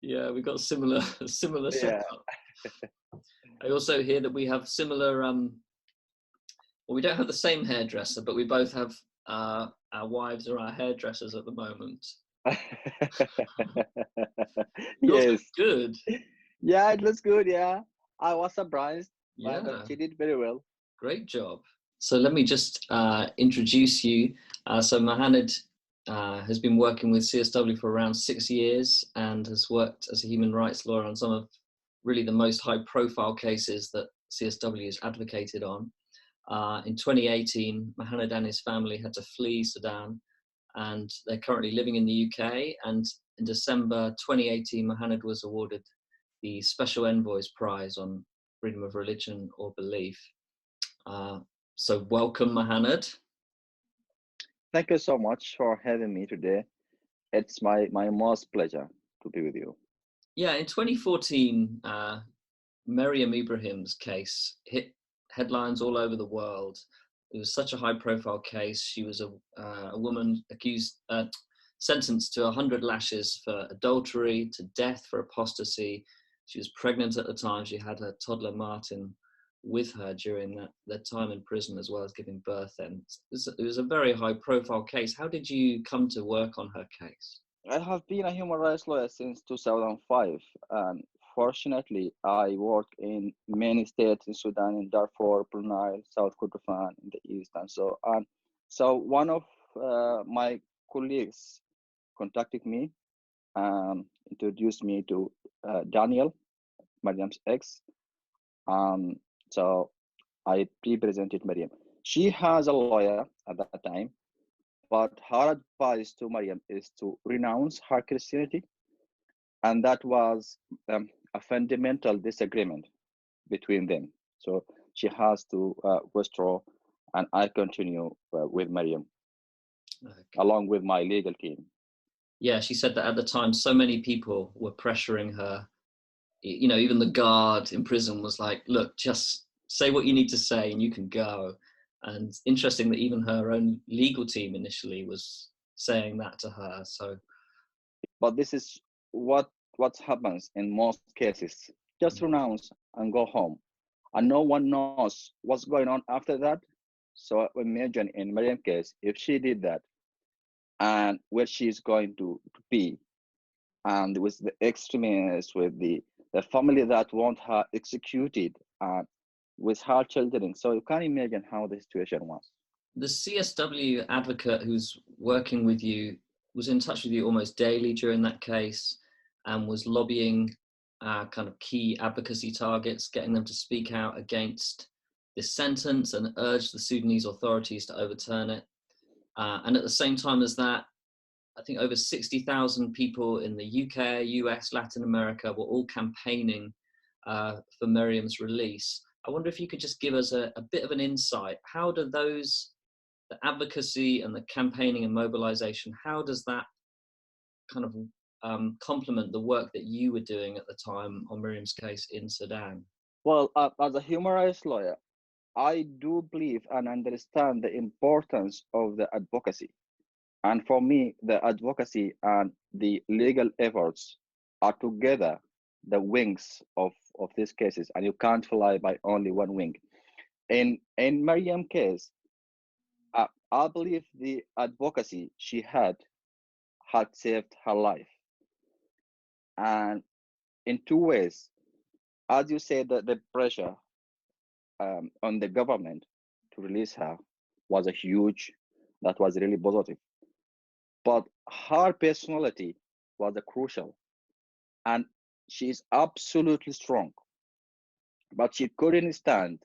Yeah, we got similar Yeah. setup. I also hear that we have similar. Well, we don't have the same hairdresser, but we both have our wives are our hairdressers at the moment. Yours Yes. look good. Yeah, it looks good. Yeah. I was surprised, but Yeah, she did very well. great job. So let me just introduce you. So Mohaned has been working with CSW for around 6 years and has worked as a human rights lawyer on some of really the most high-profile cases that CSW has advocated on. In 2018, Mohaned and his family had to flee Sudan, and they're currently living in the UK. And in December 2018, Mohaned was awarded the Special Envoy's Prize on Freedom of Religion or Belief. So welcome, Mohaned. Thank you so much for having me today. It's my most pleasure to be with you. Yeah, in 2014, Meriam Ibrahim's case hit headlines all over the world. It was such a high-profile case. She was a woman accused, sentenced to 100 lashes for adultery, to death for apostasy. She was pregnant at the time. She had her toddler Martin with her during that time in prison, as well as giving birth. Then it was a very high-profile case. How did you come to work on her case? I have been a human rights lawyer since 2005, and fortunately, I work in many states in Sudan, in Darfur, Blue Nile, South Kordofan, in the east, and so on. So one of my colleagues contacted me, introduced me to Daniel, Mariam's ex. So I represented Mariam. She has a lawyer at that time, but her advice to Mariam is to renounce her Christianity, and that was a fundamental disagreement between them. So she has to withdraw, and I continue with Mariam, Okay. along with my legal team. Yeah, she said that at the time, so many people were pressuring her. You know, even the guard in prison was like, look, just say what you need to say and you can go. And interesting that even her own legal team initially was saying that to her. So, But this is what happens in most cases. Just renounce and go home, and no one knows what's going on after that. So imagine in Mariam's case, if she did that, and where she's going to be, and with the extremists, with the family that want her executed, and with her children. So you can imagine how the situation was. the CSW advocate who's working with you was in touch with you almost daily during that case and was lobbying kind of key advocacy targets, getting them to speak out against this sentence and urge the Sudanese authorities to overturn it. And at the same time as that, I think over 60,000 people in the UK, US, Latin America were all campaigning for Miriam's release. I wonder if you could just give us a bit of an insight. How do the advocacy and the campaigning and mobilization, how does that kind of complement the work that you were doing at the time on Miriam's case in Sudan? Well, as a human rights lawyer, I do believe and understand the importance of the advocacy. And for me, the advocacy and the legal efforts are together the wings of these cases, and you can't fly by only one wing. In Miriam's case, I believe the advocacy she had saved her life, and in two ways. As you said, that the pressure on the government to release her was a huge, that was really positive. But her personality was a crucial, and she is absolutely strong. But she couldn't stand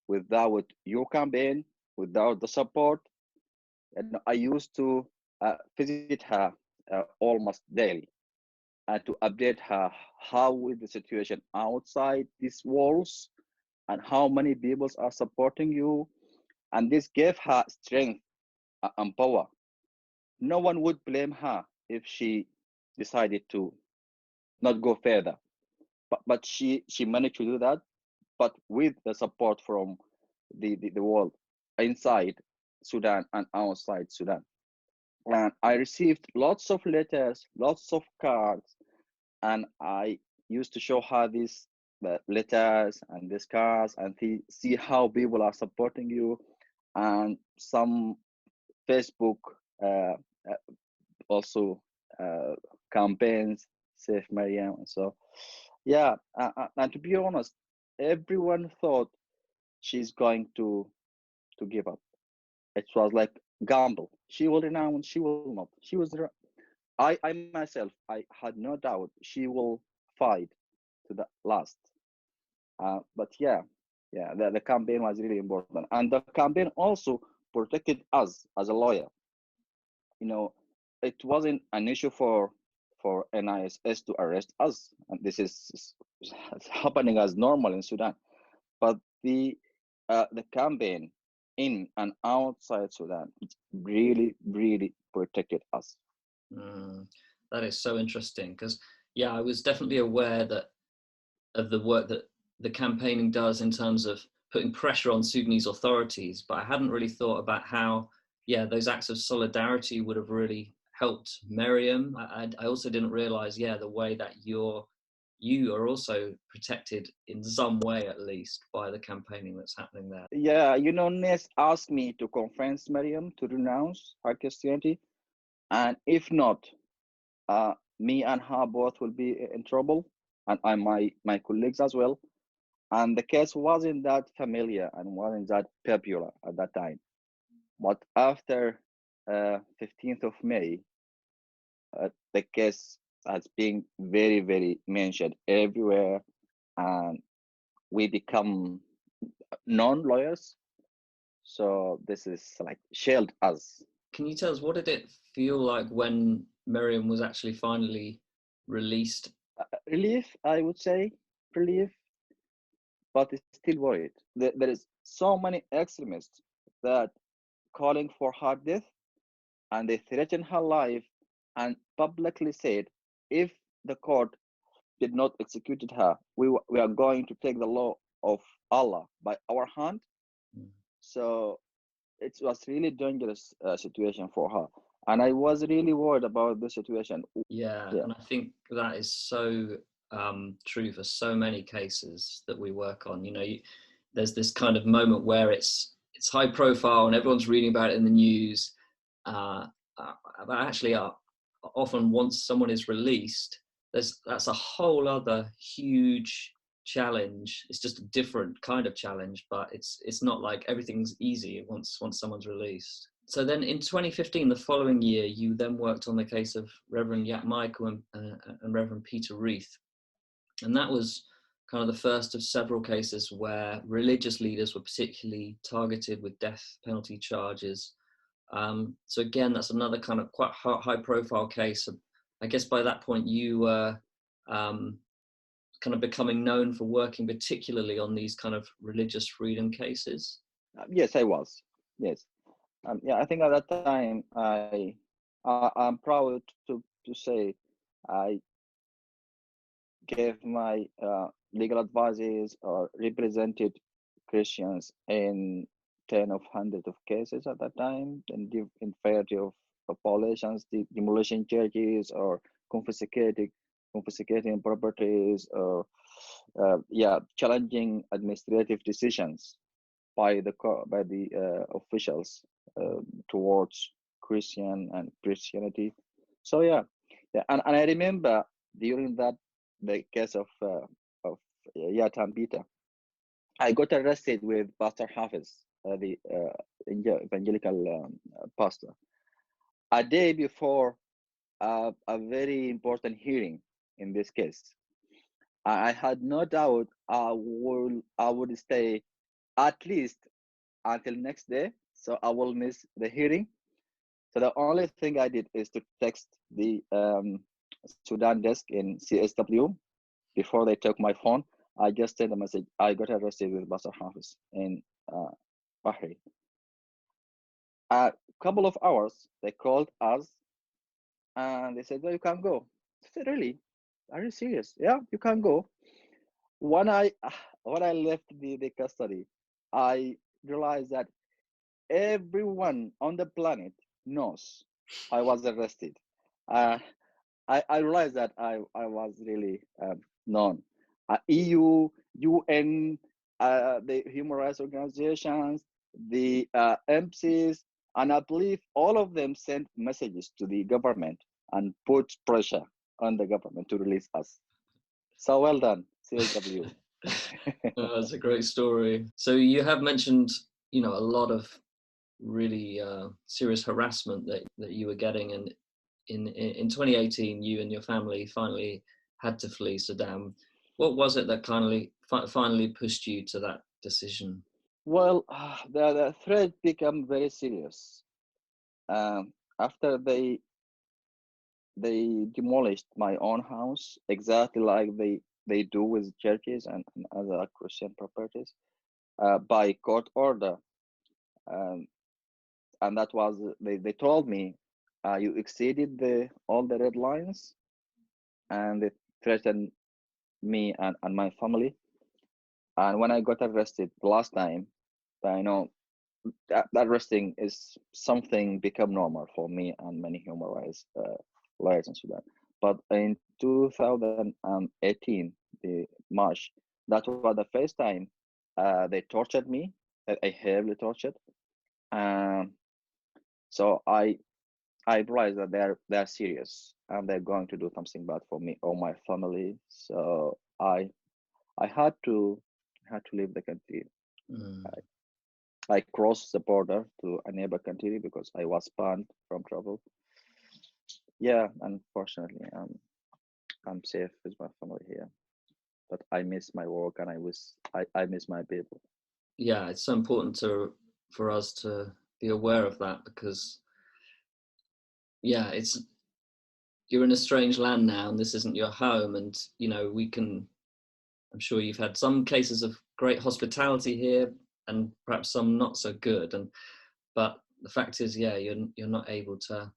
without your campaign, without the support. And I used to visit her almost daily and to update her how is the situation outside these walls and how many people are supporting you. And this gave her strength and power. No one would blame her if she decided to not go further. But she managed to do that, but with the support from the world inside Sudan and outside Sudan. And I received lots of letters, lots of cards, and I used to show her these letters and these cards and see how people are supporting you, and some Facebook uh, uh, also uh, campaigns, Save Meriam. And so, yeah, and to be honest, everyone thought she's going to give up. It was like gamble. She will renounce. She will not. She was. I myself, I had no doubt she will fight to the last. But yeah, yeah, the campaign was really important, and the campaign also protected us as a lawyer. You know, it wasn't an issue for NISS to arrest us, and this is happening as normal in Sudan. But the campaign in and outside Sudan, it really protected us. Mm, that is so interesting because, yeah, I was definitely aware that of the work that the campaigning does in terms of putting pressure on Sudanese authorities, but I hadn't really thought about how, yeah, those acts of solidarity would have really helped Miriam. I also didn't realize, yeah, the way that you are also protected in some way, at least, by the campaigning that's happening there. Yeah, Ness asked me to convince Miriam to renounce her Christianity, and if not, me and her both will be in trouble, and my colleagues as well. And the case wasn't that familiar and wasn't that popular at that time. But after 15th of May, the case has been very mentioned everywhere, and we become non-lawyers. So this is like shield us. Can you tell us, what did it feel like when Miriam was actually finally released? Relief, I would say, relief, but still worried. There is so many extremists that calling for her death, and they threatened her life and publicly said, if the court did not execute her, we are going to take the law of Allah by our hand. Mm. So it was really dangerous situation for her, and I was really worried about the situation. Yeah, Yeah, and I think that is so true for so many cases that we work on. There's this kind of moment where it's high profile and everyone's reading about it in the news, uh, but actually, often once someone is released, that's a whole other huge challenge. It's just a different kind of challenge, but it's not like everything's easy once someone's released. So then in 2015, the following year, you then worked on the case of Reverend Yat Michael and Reverend Peter Reith. And that was kind of the first of several cases where religious leaders were particularly targeted with death penalty charges. So again, that's another kind of quite high profile case. I guess by that point, you were kind of becoming known for working particularly on these kind of religious freedom cases. yes, I was. Yes, yeah, I think at that time I'm proud to say I gave my legal advices or represented Christians in 10 of hundred of cases at that time, and in variety of populations, demolition churches or confiscating properties, or yeah, challenging administrative decisions by the officials towards Christian and Christianity. So yeah, yeah, and I remember during that the case of Yatam Peter, I got arrested with Pastor Hafiz, the evangelical pastor, a day before a very important hearing in this case. I had no doubt I would stay at least until next day, so I will miss the hearing. So the only thing I did is to text the Sudan desk in CSW before they took my phone. I just sent a message. I got arrested with Basar Hafiz in uh, Bahrain. A couple of hours, they called us and they said, "Well, you can go." I said, "Really? Are you serious?" "Yeah, you can go." When I when I left the custody, I realized that everyone on the planet knows I was arrested. Uh, I realized that I was really known. EU, UN, the human rights organizations, the MCs, and I believe all of them sent messages to the government and put pressure on the government to release us. So well done, CSW. That's a great story. So you have mentioned, a lot of really serious harassment that you were getting, and in 2018, you and your family finally had to flee Sudan. What was it that finally pushed you to that decision? Well, the threat became very serious. After they demolished my own house, exactly like they do with churches and other Christian properties, by court order. Um, and that was, they told me, you exceeded all the red lines, and they threatened me and my family. And when I got arrested the last time, I know that arresting is something become normal for me and many human rights lawyers in Sudan. But in 2018, the March, that was the first time they tortured me. I heavily tortured. Um, so I realized that they're serious and they're going to do something bad for me or my family. So I had to leave the country. Mm. I crossed the border to a neighbor country because I was banned from travel. Yeah, unfortunately, I'm safe with my family here, but I miss my work and I miss my people. Yeah, it's so important for us to be aware of that, because yeah, you're in a strange land now, and this isn't your home. And I'm sure you've had some cases of great hospitality here, and perhaps some not so good. But the fact is, yeah, you're not able to.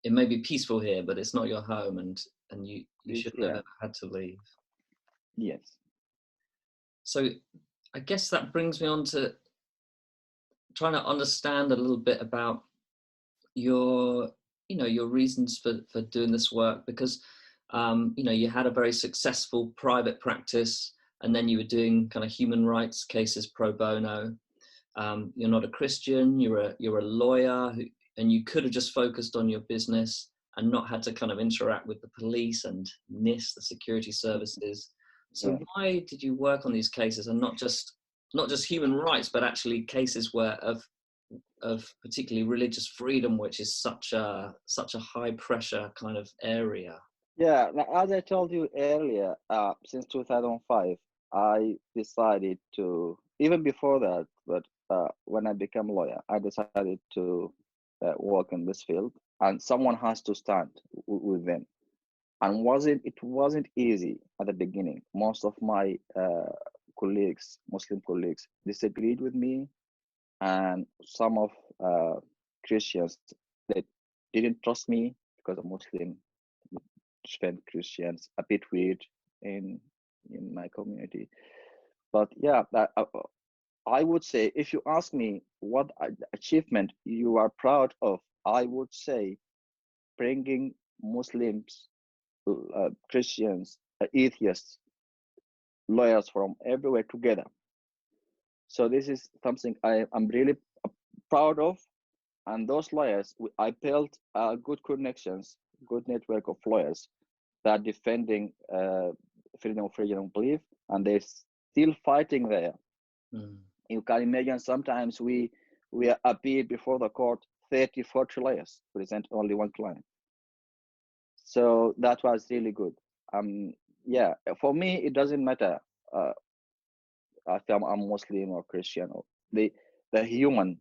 It may be peaceful here, but it's not your home, and you shouldn't have Yeah, ever had to leave. yes, So I guess that brings me on to trying to understand a little bit about your your reasons for doing this work, because you had a very successful private practice, and then you were doing kind of human rights cases pro bono. You're not a Christian, you're a lawyer and you could have just focused on your business and not had to kind of interact with the police and NIST, the security services. So yeah. why did you work on these cases, and not just human rights, but actually cases where of particularly religious freedom, which is such a high pressure kind of area? Yeah, as I told you earlier, since 2005, I decided to, even before that, but when I became a lawyer, I decided to work in this field, and someone has to stand with them. And it wasn't easy at the beginning. Most of my colleagues, Muslim colleagues, disagreed with me, and some of Christians, they didn't trust me because I'm Muslim, spent Christians a bit weird in my community. But yeah, I would say, if you ask me what achievement you are proud of, I would say bringing Muslims, Christians, atheists, lawyers from everywhere together. So this is something I'm really proud of. And those lawyers, I built good connections, good network of lawyers that are defending freedom of belief, and they're still fighting there. Mm. You can imagine sometimes we appear before the court 30, 40 lawyers, present only one client. So that was really good. Yeah, for me, it doesn't matter uh, if I'm Muslim or Christian. Or the human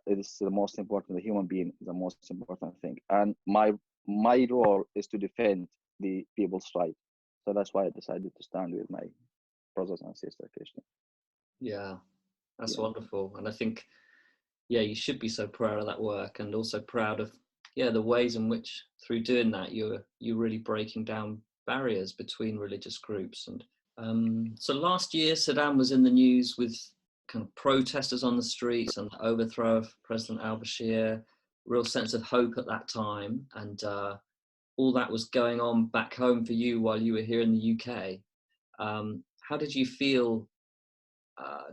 is the most important. The human being is the most important thing. And my role is to defend the people's right. So that's why I decided to stand with my brothers and sisters Christian. Yeah, that's Yeah, wonderful. And I think, yeah, you should be so proud of that work, and also proud of, yeah, the ways in which through doing that you're really breaking down barriers between religious groups. And so last year Sudan was in the news with kind of protesters on the streets and the overthrow of President al-Bashir. Real sense of hope at that time, and all that was going on back home for you while you were here in the UK. How did you feel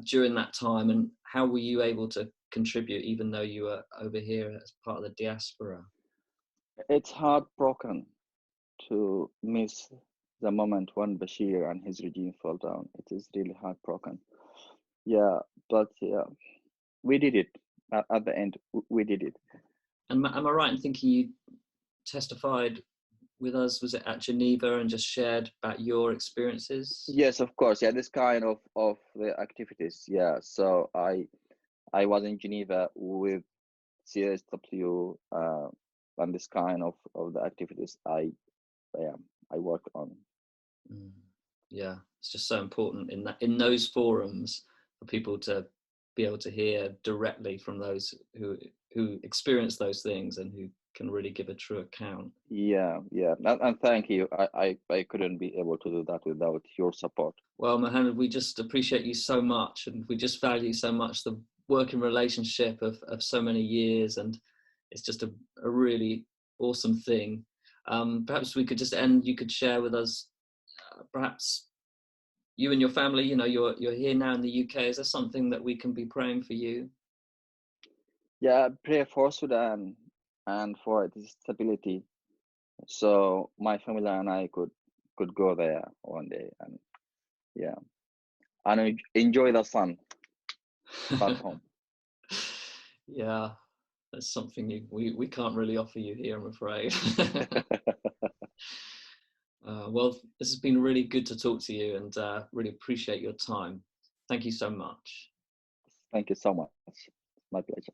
during that time, and how were you able to contribute even though you were over here as part of the diaspora? It's heartbroken to miss the moment when Bashir and his regime fell down. It is really heartbroken. Yeah, but yeah, we did it. At the end, we did it. And am I right in thinking you testified with us, was it at Geneva, and just shared about your experiences? Yes, of course. Yeah, this kind of the activities. Yeah, so I was in Geneva with CSW, and this kind of the activities I worked on. Yeah, it's just so important in those forums for people to be able to hear directly from those who experience those things and who can really give a true account. Yeah, and thank you. I couldn't be able to do that without your support. Well, Mohaned, we just appreciate you so much, and we just value so much the working relationship of so many years, and it's just a really awesome thing. Perhaps we could just end, you could share with us, perhaps you and your family, you know, you're here now in the UK. Is there something that we can be praying for you? Yeah, pray for Sudan and for its stability, so my family and I could go there one day, and yeah, and enjoy the sun back home. Yeah, that's something we can't really offer you here, I'm afraid. Well, this has been really good to talk to you, and really appreciate your time. Thank you so much. Thank you so much. My pleasure.